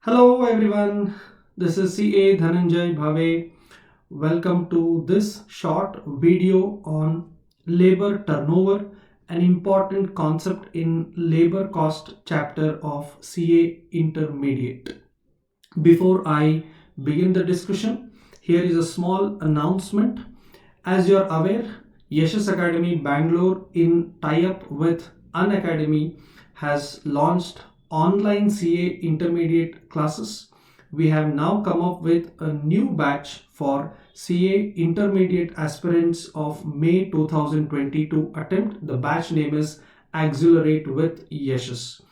Hello everyone, this is CA Dhananjay Bhave. Welcome to this short video on labor turnover, an important concept in labor cost chapter of CA Intermediate. Before I begin the discussion, here is a small announcement. As you are aware, Yashas Academy Bangalore, in tie-up with Unacademy, has launched online CA intermediate classes. We have now come up with a new batch for CA intermediate aspirants of May 2022 attempt. The batch name is Accelerate with Yashas.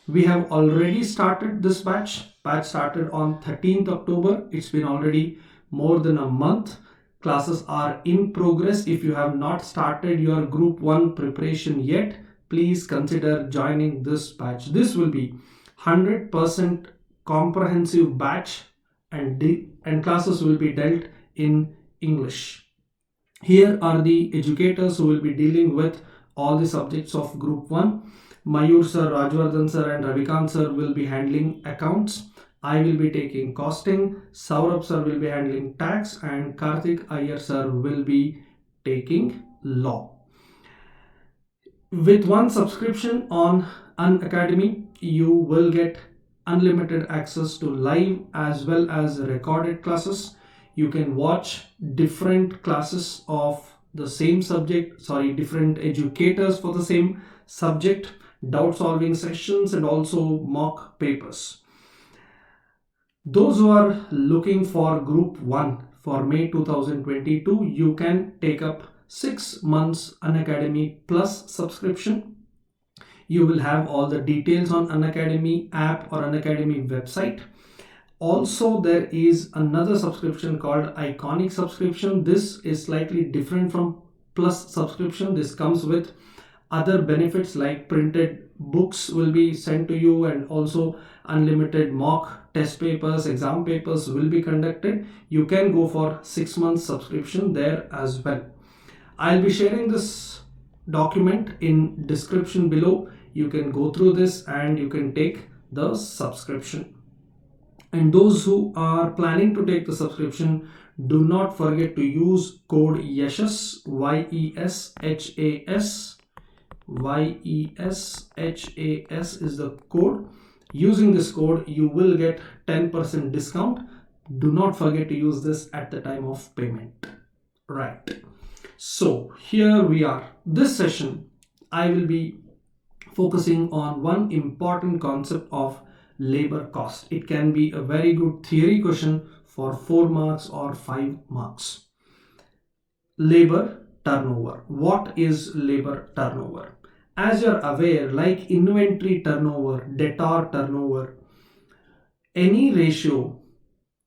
We have already started this batch. Batch started on 13th October. It's been already more than a month. Classes are in progress. If you have not started your group 1 preparation yet, please consider joining this batch. This will be 100% comprehensive batch, and classes will be dealt in English. Here are the educators who will be dealing with all the subjects of group 1. Mayur sir, Rajwardhan sir and Ravikant sir will be handling accounts. I will be taking costing, Saurabh sir will be handling tax, and Karthik Iyer sir will be taking law. With one subscription on Unacademy, you will get unlimited access to live as well as recorded classes. You can watch different classes of the same subject, different educators for the same subject, doubt solving sessions, and also mock papers. Those who are looking for group 1 for May 2022, you can take up 6 months Unacademy Plus subscription. You will have all the details on Unacademy app or Unacademy website. Also, there is another subscription called Iconic subscription. This is slightly different from Plus subscription. This comes with other benefits like printed books will be sent to you, and also unlimited mock test papers, exam papers will be conducted. You can go for 6 months subscription there as well. I'll be sharing this document in description below. You can go through this and you can take the subscription. And those who are planning to take the subscription, do not forget to use code YESHAS, YESHAS. YESHAS is the code. Using this code, you will get 10% discount. Do not forget to use this at the time of payment. Right. So here we are. This session, I will be focusing on one important concept of labor cost. It can be a very good theory question for 4 marks or 5 marks. Labor turnover. What is labor turnover? As you're aware, like inventory turnover, debtor turnover, any ratio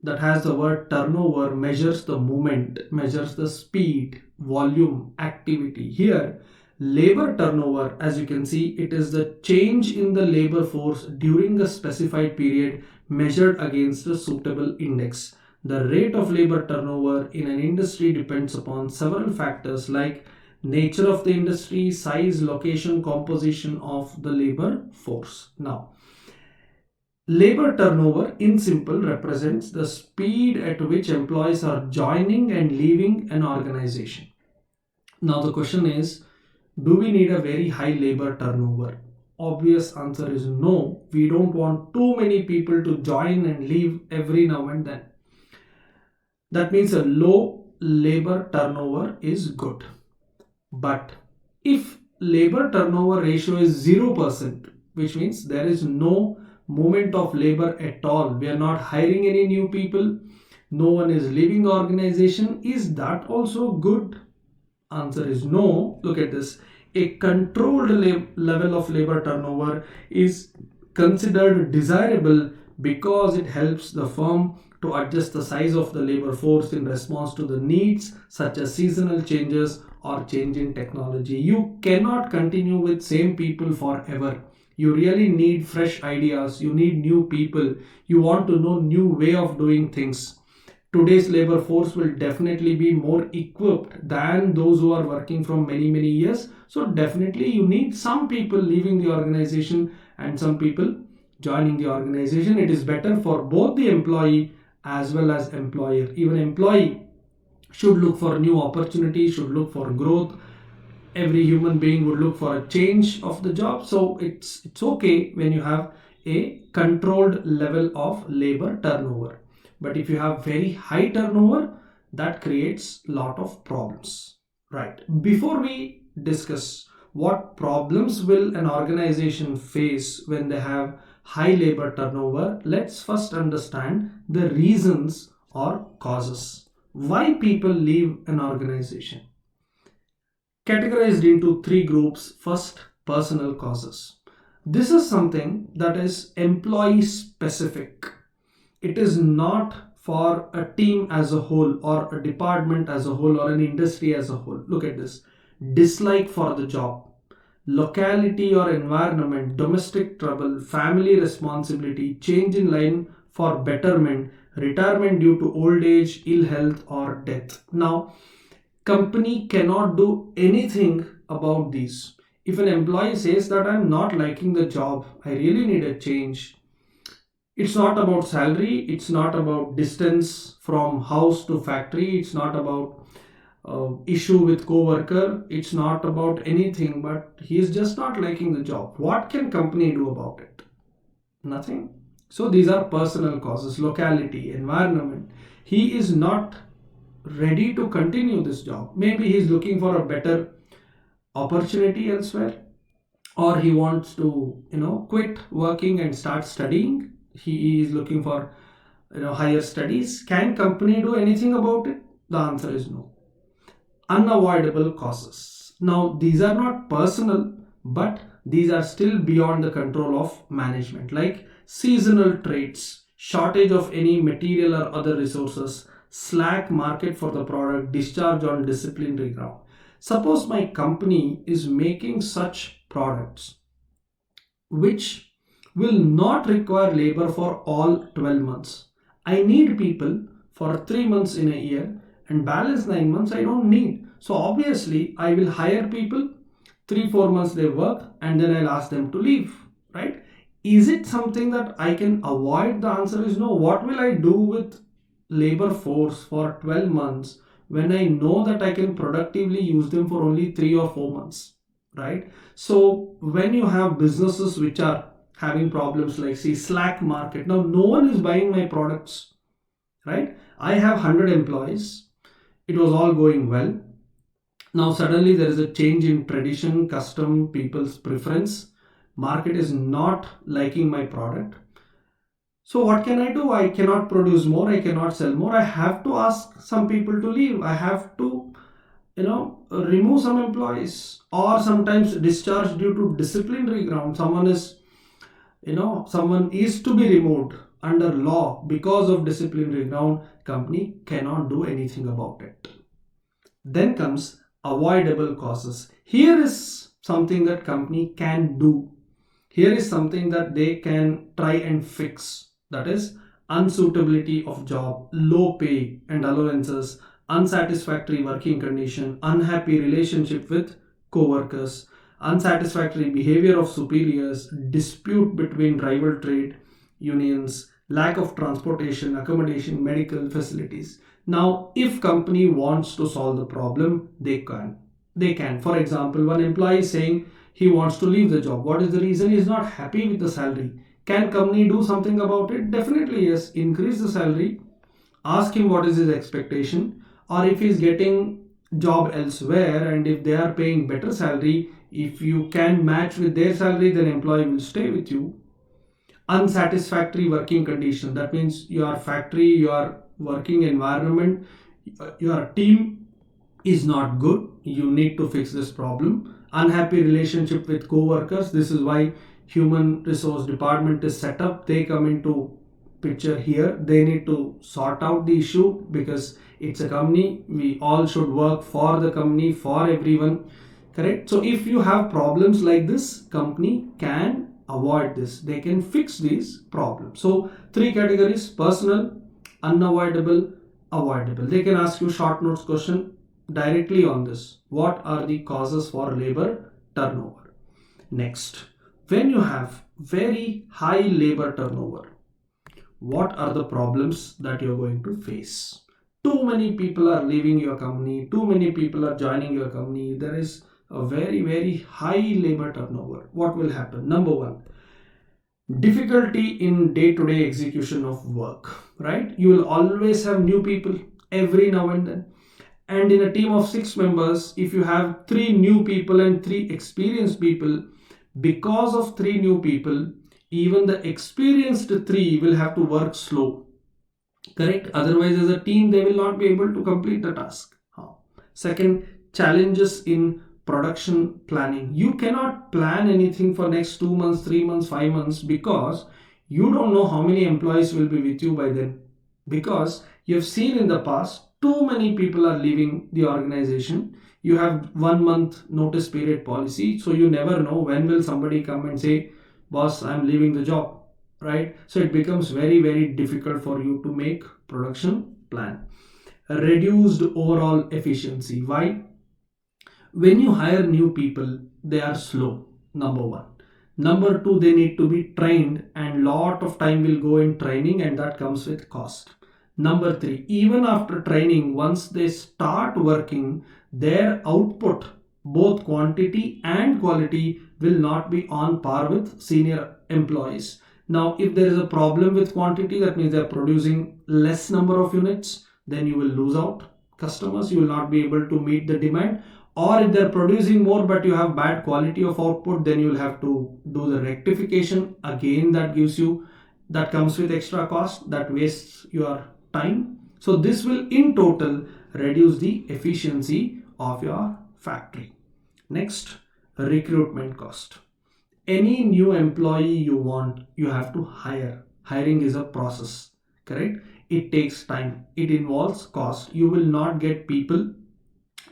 that has the word turnover measures the movement, measures the speed, volume, activity. Here, labor turnover, as you can see, it is the change in the labor force during a specified period measured against a suitable index. The rate of labor turnover in an industry depends upon several factors like nature of the industry, size, location, composition of the labor force. Now, labor turnover in simple represents the speed at which employees are joining and leaving an organization. Now the question is, do we need a very high labor turnover? Obvious answer is no. We don't want too many people to join and leave every now and then. That means a low labor turnover is good. But if labor turnover ratio is 0%, which means there is no movement of labor at all, we are not hiring any new people, no one is leaving the organization, is that also good? Answer is no. Look at this. A controlled level of labor turnover is considered desirable because it helps the firm to adjust the size of the labor force in response to the needs such as seasonal changes or change in technology. You cannot continue with same people forever. You really need fresh ideas. You need new people. You want to know new way of doing things. Today's labor force will definitely be more equipped than those who are working from many years. So definitely you need some people leaving the organization and some people joining the organization. It is better for both the employee as well as employer. Even employee should look for new opportunities, should look for growth. Every human being would look for a change of the job. So it's okay when you have a controlled level of labor turnover. But if you have very high turnover, that creates lot of problems. Right. Before we discuss what problems will an organization face when they have high labor turnover, let's first understand the reasons or causes why people leave an organization. Categorized into three groups. First, personal causes. This is something that is employee specific. It is not for a team as a whole or a department as a whole or an industry as a whole. Look at this: dislike for the job, locality or environment, domestic trouble, family responsibility, change in line for betterment, retirement due to old age, ill health, or death. Now, company cannot do anything about these. If an employee says that I'm not liking the job, I really need a change, it's not about salary, it's not about distance from house to factory, it's not about issue with co-worker, it's not about anything, but he is just not liking the job. What can company do about it? Nothing. So these are personal causes: locality, environment. He is not ready to continue this job. Maybe he's looking for a better opportunity elsewhere, or he wants to quit working and start studying. He is looking for higher studies. Can company do anything about it? The answer is no. Unavoidable causes. Now these are not personal, but these are still beyond the control of management, like seasonal traits, shortage of any material or other resources, slack market for the product, discharge on disciplinary ground. Suppose my company is making such products which will not require labor for all 12 months. I need people for 3 months in a year, and balance 9 months I don't need. So obviously I will hire people, 3-4 months they work, and then I'll ask them to leave, right? Is it something that I can avoid? The answer is no. What will I do with labor force for 12 months when I know that I can productively use them for only 3 or 4 months, right? So when you have businesses which are having problems like, see, slack market, now no one is buying my products, right? I have 100 employees, it was all going well. Now suddenly there is a change in tradition, custom, people's preference, market is not liking my product. So what can I do? I cannot produce more, I cannot sell more, I have to ask some people to leave, I have to remove some employees, or sometimes discharge due to disciplinary ground. Someone is to be removed under law because of disciplinary ground. Company cannot do anything about it. Then comes avoidable causes. Here is something that company can do. Here is something that they can try and fix. That is unsuitability of job, low pay and allowances, unsatisfactory working condition, unhappy relationship with co-workers, unsatisfactory behavior of superiors, dispute between rival trade unions, lack of transportation, accommodation, medical facilities. Now, if company wants to solve the problem, they can. For example, one employee is saying he wants to leave the job. What is the reason? He is not happy with the salary. Can company do something about it? Definitely yes. Increase the salary. Ask him what is his expectation, or if he is getting job elsewhere and if they are paying better salary, if you can match with their salary, then employee will stay with you. Unsatisfactory working condition, that means your factory, your working environment, your team is not good, you need to fix this problem. Unhappy relationship with co-workers, this is why human resource department is set up. They come into picture here. They need to sort out the issue because it's a company, we all should work for the company, for everyone, correct? So if you have problems like this, company can avoid this, they can fix these problems. So 3 categories: personal, unavoidable, avoidable. They can ask you short notes question directly on this: what are the causes for labor turnover? Next, when you have very high labor turnover, what are the problems that you're going to face? Too many people are leaving your company, too many people are joining your company, there is a very, very high labor turnover. What will happen? Number one, difficulty in day-to-day execution of work, right? You will always have new people every now and then. And in a team of 6 members, if you have 3 new people and 3 experienced people, because of 3 new people, even the experienced 3 will have to work slow. Correct? Otherwise, as a team, they will not be able to complete the task. Second, challenges in production planning. You cannot plan anything for next 2 months, 3 months, 5 months, because you don't know how many employees will be with you by then. Because you have seen in the past, too many people are leaving the organization. You have 1 month notice period policy, so you never know when will somebody come and say, boss, I'm leaving the job, right? So it becomes very, very difficult for you to make production plan. Reduced overall efficiency. Why? When you hire new people, they are slow, number one. Number two, they need to be trained, and lot of time will go in training, and that comes with cost. Number three, even after training, once they start working, their output, both quantity and quality, will not be on par with senior employees. Now, if there is a problem with quantity, that means they are producing less number of units, then you will lose out customers, you will not be able to meet the demand. Or if they're producing more but you have bad quality of output, then you'll have to do the rectification again. That comes with extra cost, that wastes your time. So this will in total reduce the efficiency of your factory. Next, recruitment cost. Any new employee you want, you have to hire. Hiring is a process, correct? It takes time, it involves cost. You will not get people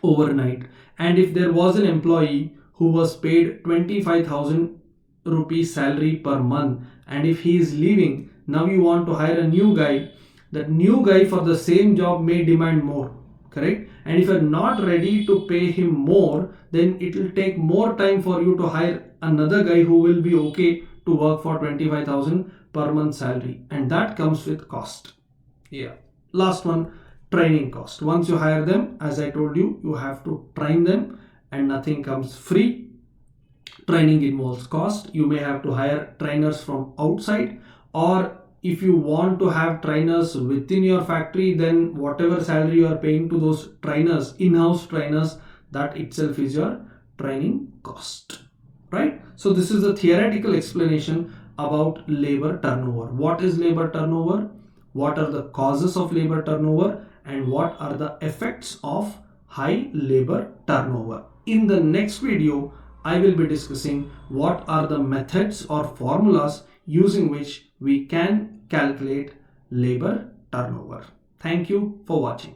overnight. And if there was an employee who was paid 25,000 rupees salary per month, and if he is leaving, now you want to hire a new guy, that new guy for the same job may demand more, correct? And if you're not ready to pay him more, then it will take more time for you to hire another guy who will be okay to work for 25,000 per month salary, and that comes with cost. Yeah. Last one, training cost. Once you hire them, as I told you, you have to train them, and nothing comes free. Training involves cost. You may have to hire trainers from outside, or if you want to have trainers within your factory, then whatever salary you are paying to those trainers, in-house trainers, that itself is your training cost, right? So this is a theoretical explanation about labor turnover. What is labor turnover? What are the causes of labor turnover? And what are the effects of high labor turnover? In the next video, I will be discussing what are the methods or formulas using which we can calculate labor turnover. Thank you for watching.